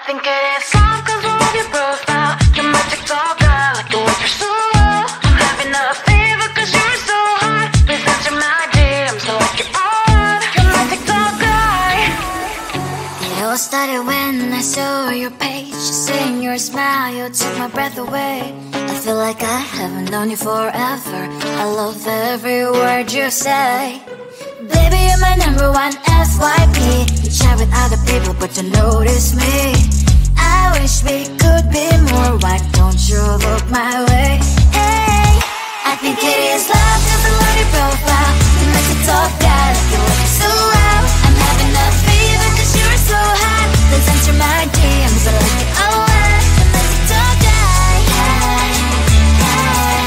think it is love cause I love your profile. You're my TikTok guy, like the way you're so low. I'm having a fever cause you're so hot. Please answer my DMs, know what you're on. You're my TikTok guy. It all started when I saw your page. Seeing your smile, you took my breath away. I feel like I haven't known you forever. I love every word you say. Baby, you're my number one FYP. You chat with other people but you notice me. I wish we could be more. Why don't you look my way? Hey, I think it is love cause I love your profile. You make it talk guy like you look so well. I'm having a fever cause you're so hot. Please answer my DMs, I like it a lot. You make it talk guy. Hey, hey, hey.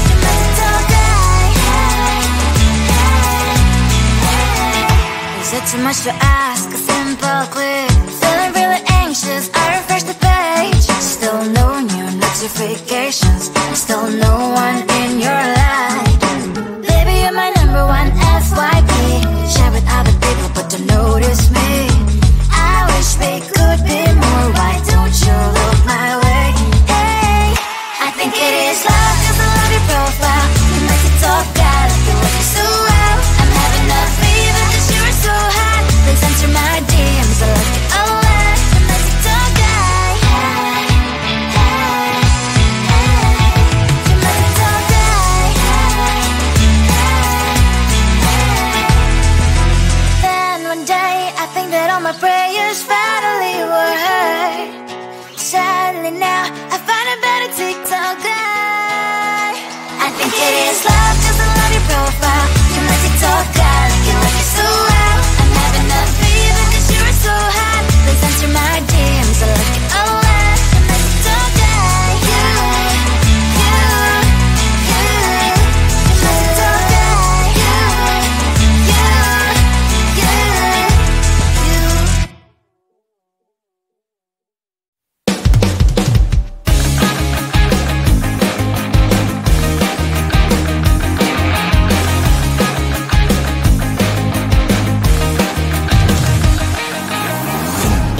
You make it talk guy. Is it too much to ask? A simple click. Feeling really anxious, I refresh the page. Still no new notifications. Still no one in your life. Baby, you're my number one FYP. Share with other people but don't notice me. I wish we could be more. Why don't you look my way? Hey, I think it is love cause I love your profile. You make it talk guy like you look so well. I'm having a fever cause you're so hot. Please answer my DMs, I like it a lot. You make it talk guy. Hey, hey, hey. You make it talk guy. Hey, hey, hey. Then one day I think that all my prayers finally were heard. Sadly now I find a better TikTok guy. I think it is love cause I love your profile. You my TikTok guy like you look so well. I'm having a fever cause you're so hot. Please answer my DMs, I like it a lot. You my TikTok guy. You my TikTok guy.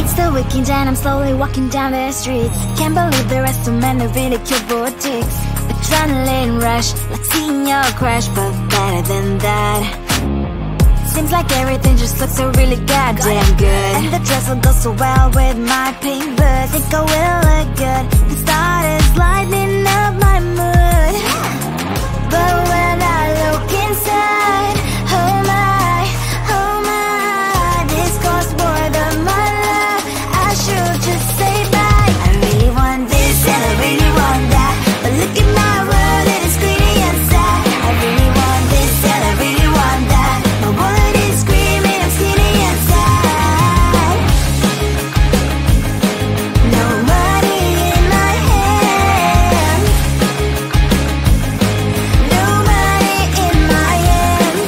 It's the weekend and I'm slowly walking down the streets. Can't believe there are so many really cute boutiques. Adrenaline rush, like seeing your crush, but better than that. Seems like everything just looks so really goddamn good. And the dress will go so well with my pink boots. Think I will look good. The start is lighting up my mood. But when I look inside, oh my, this costs more than my love. I should just say bye. I really want this and I really want that, but look at my world, it is greedy and sad. I really want this and I really want that. My wallet is screaming, I'm skinny and sad. No money in my hand. No money in my hand.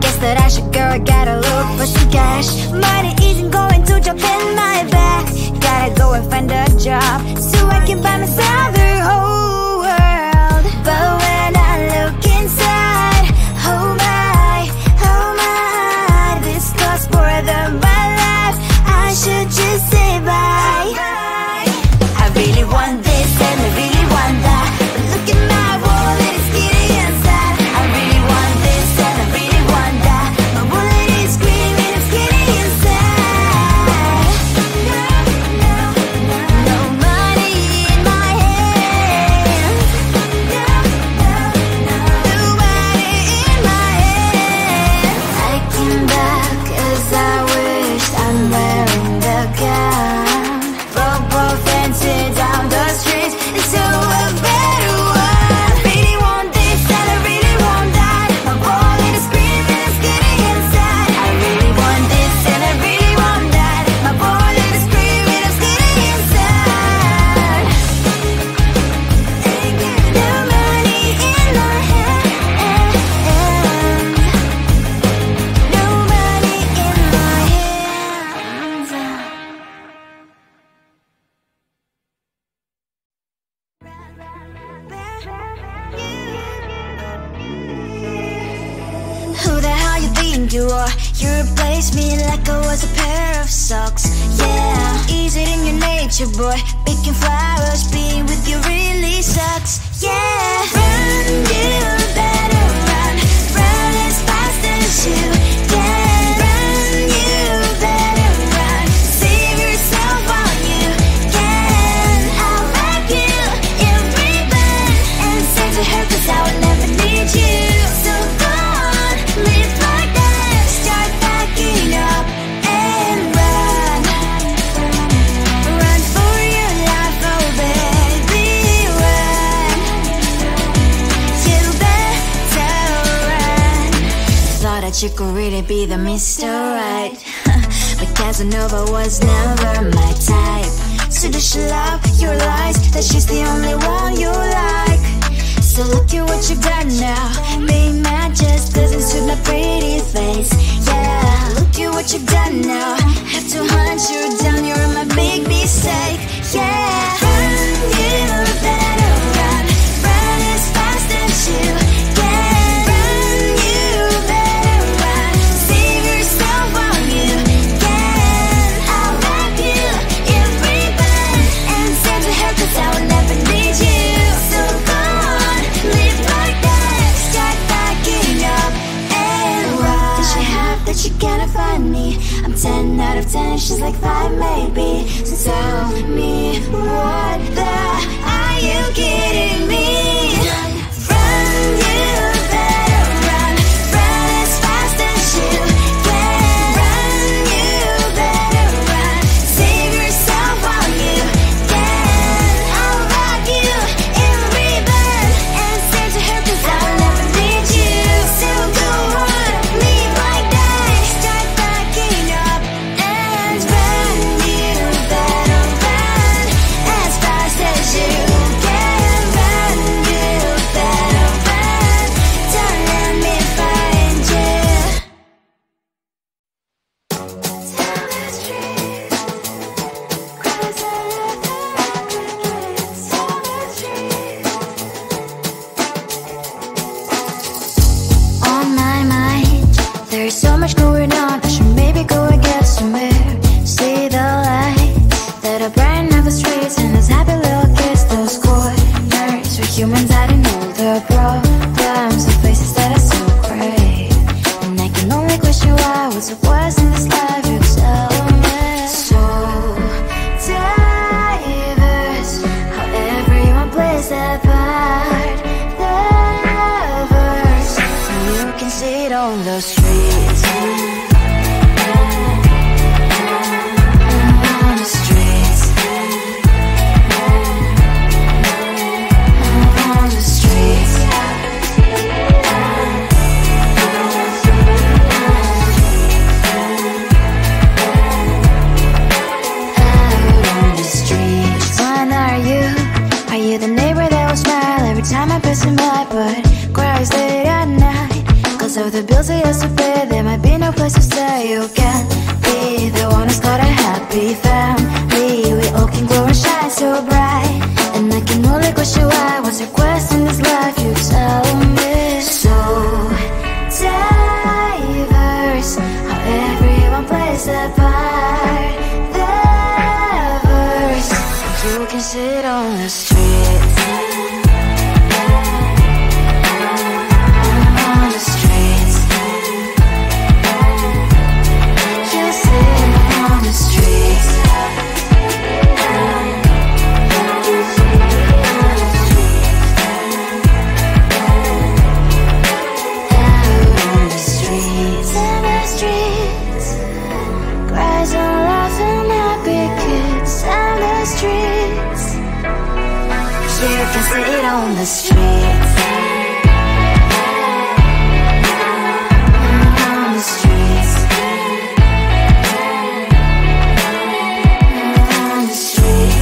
Guess that I should go, I gotta look for some cash. Money isn't going to jump in my bag. Gotta go and find a job so I can buy myself the whole world. But when I look inside, oh my, this costs more than my life. I should just say bye. I really want this and I really want that, but look at my wallet, it's skinny and sad. I really want this and I really want that. My wallet is screaming, I'm skinny and sad. No money in my hand. No money in my hand. I came back as I wished. I'm wearing the gown. Broke fancy down the streets into a better one. Really want this and I really want that. My wallet is screaming, it's getting inside. I really want this and I really want that. My wallet is screaming, it's getting inside. No money in my hand. No money in my hands. Who the hell you think you are? You replaced me like I was a pair of of socks. Yeah, is it in your nature, boy? Picking flowers, being with you really sucks. Yeah, run, you better run. Run as fast as you can. Run, you better run. Save yourself while you can. I'll wrap you in ribbon and send to her, 'cause I will never need you. So go on, live like that. Start backing up and run. Run for your life, oh baby, run. You better run. Thought that you could really be the Mr. Right, but Casanova was never my type. So does she love your lies, that she's the only one you like? So look at what you've done now. Being mad just doesn't suit my pretty face. Yeah, look at what you've done now. Have to hunt you down, you're my big mistake. Yeah, run, you better run. Run as fast as you can. Run, you better run. Save yourself while you can. I'll wrap you in ribbon and send to her, 'cause I will never need you. So go on, live like that. Start backing up and run. Does she have that you cannot find me? I'm 10 out of 10, she's like 5 maybe. So tell me, what the are you kidding me? Run, you better run. Run as fast as you can. Run, you better run. Save yourself while you can. I'll wrap you in ribbon and send to her, 'cause I will never need you. So go on, live like that. Start backing up and run. You better run as fast as you can. Run, you better run. Don't let me find you. Tell the truth, 'cause I love the crickets. Tell the truth. On my mind, there's so much going on. I should maybe go and get somewhere. See the lights that are brighten up the streets, and those happy little kids, those corners where humans hiding all their problems, the faces that are so gray. And I can only question why was it was in this life. You tell me. So diverse, how everyone plays their part. Lovers, you can see it on the streets. On the streets. On the streets. Out on the streets. When are you? Are you the neighbor that will smile every time I pass him by, but cries late at night? 'Cause of the bills I used to pay, there might be no place to stay. You can be the one who's got a happy family. We all can glow and shine so bright. And I can only question why was your quest in this life. You tell me. So diverse, how everyone plays their part. Lovers, you can sit on the streets. On the streets. You sit on the streets. Out on the streets. In the streets. Cries and laughing happy kids. On the streets. You can sit on the streets. On the streets. On the streets.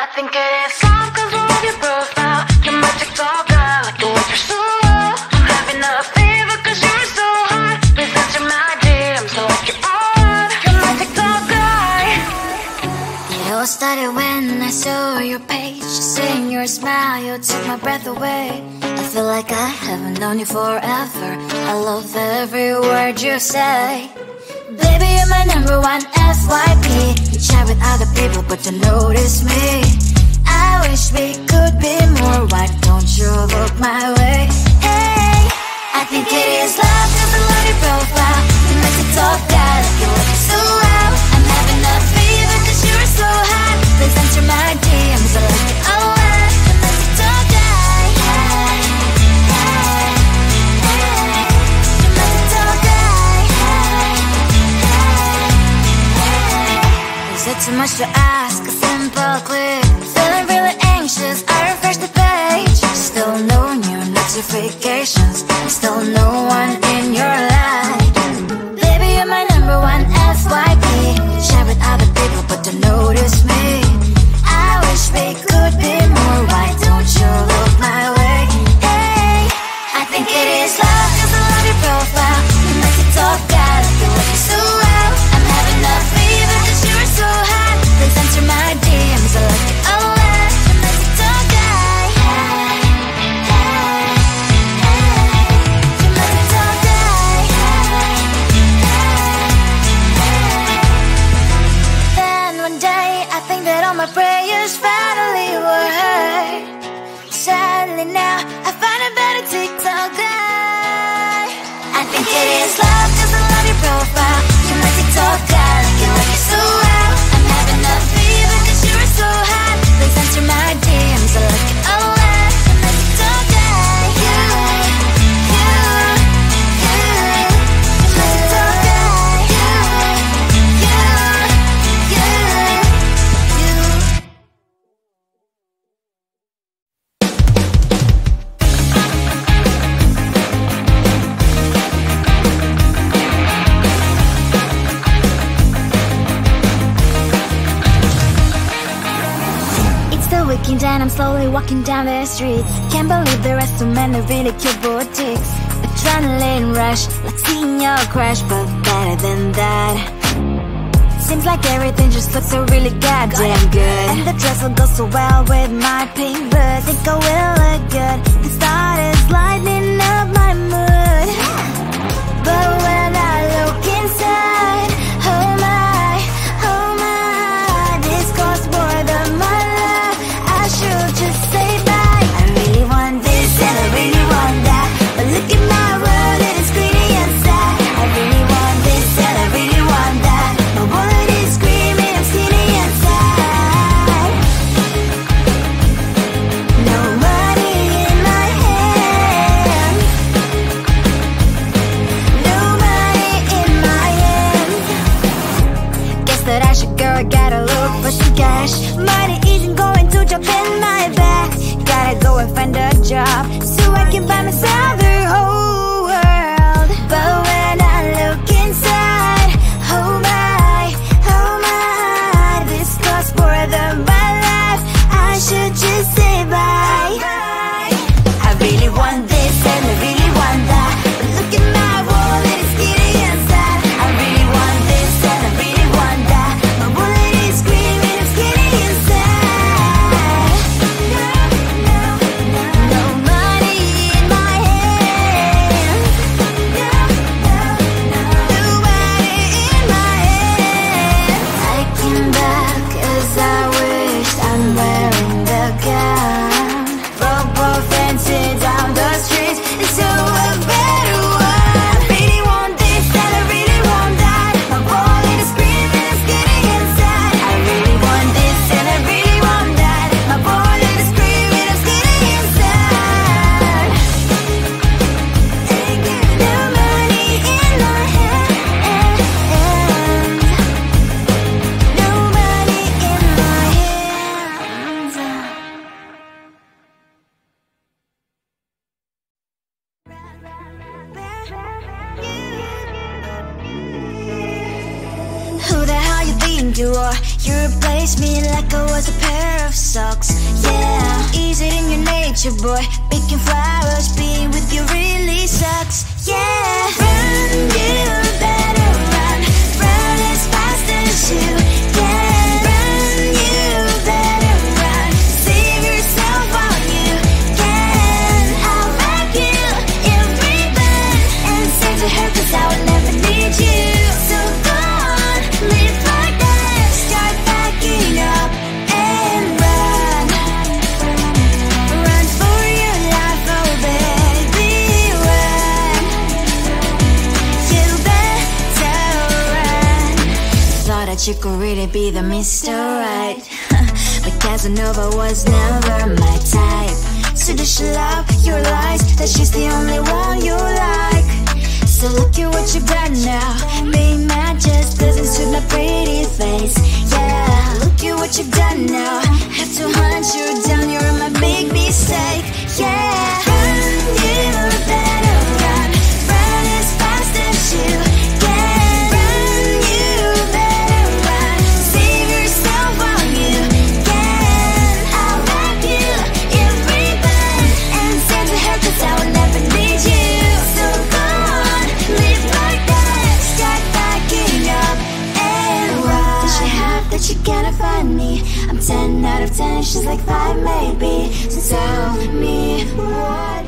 I think it is soft cause I love your profile. You're my TikTok guy, like the way you're so low. I'm having a fever cause you're so hot. Please answer my DMs like you're on. You're my TikTok guy. It all started when I saw your page. Seeing your smile, you took my breath away. I feel like I haven't known you forever. I love every word you say. Baby, you're my number one FYP. You chat with other people but don't notice me. I wish we could be more. Why don't you look my way? Hey, I think it is love cause I love your profile. You make it talk guy like you look so well. I'm having a fever cause you're so hot. Please answer my DMs, I like it a lot. You make it talk guy. Hey, hey, hey. You make it talk guy. Is it too much to ask? A simple click. Feeling really anxious, I refresh the page. Still no new notifications. Still no one in your life. Baby, you're my number one FYP. Share with other people but don't notice me. I wish we could be more. Why don't you look my way? Hey, I think it is love cause I love your profile. You make it talk guy like you look so well. I'm having a fever cause you're so hot. Please answer my DMs, I like it a lot. You make it talk guy. Hey, hey, hey. You make it talk guy. Hey, hey, hey. Then one day I think that all my prayers finally were heard. Sadly now I find a better TikTok guy. I think it is love cause I love your profile. You make it talk guy like you look so well. I'm having a fever cause you're so hot. Please answer my DMs, I like it a lot. You make it talk guy. You make it talk guy. It's the weekend and I'm slowly walking down the streets. Can't believe there are so many really cute boutiques. Adrenaline rush, like seeing your crush, but better than that. Seems like everything just looks so really goddamn good. And the dress will go so well with my pink boots. Think I will look good. The start is lighting up my mood. But when I look inside, oh my, this costs more than my love. I should just say bye. I really want this and I really want that, but look at my world, it is greedy and sad. I really want this and I really want that. My wallet is screaming, I'm skinny and sad. No money in my hand. No money in my hand. Guess that I should go, I gotta look for some cash. Money isn't going to drop in my bag. Gotta go and find a job so I can buy myself the whole world. But when I look inside, oh my, this costs more than my life. I should just say bye. I really want this and I really want that, but look at my wallet, it's skinny and sad. I really want this and I really want that. My wallet is screaming, I'm skinny and sad. No money in my hand. you are. You replaced me like I was a pair of socks. Yeah, is it in your nature, boy? Picking flowers, being with you really sucks. Yeah, run, you better run. Run as fast as you can. Run, you better run. Save yourself while you can. I'll wrap you in ribbon and say to her, 'cause I will never need you. So go on, live like that. Start backing up and run. Run for your life, oh baby, run. You better run. Thought that you could really be the Mr. Right, but Casanova was never my type. So does she love your lies, that she's the only one you like? So look at what you've done now. Being mad just doesn't suit my pretty face. Yeah, look at what you've done now. Have to hunt you down, you're my big mistake. Yeah, run, you better run. Run as fast as you can. Run, you better run. Save yourself while you can. I'll wrap you in ribbon and send to her, 'cause I will never need you. So go on, live like that. Start backing up and run. Does she have that you cannot find me? I'm 10 out of 10, she's like 5 maybe. So tell me what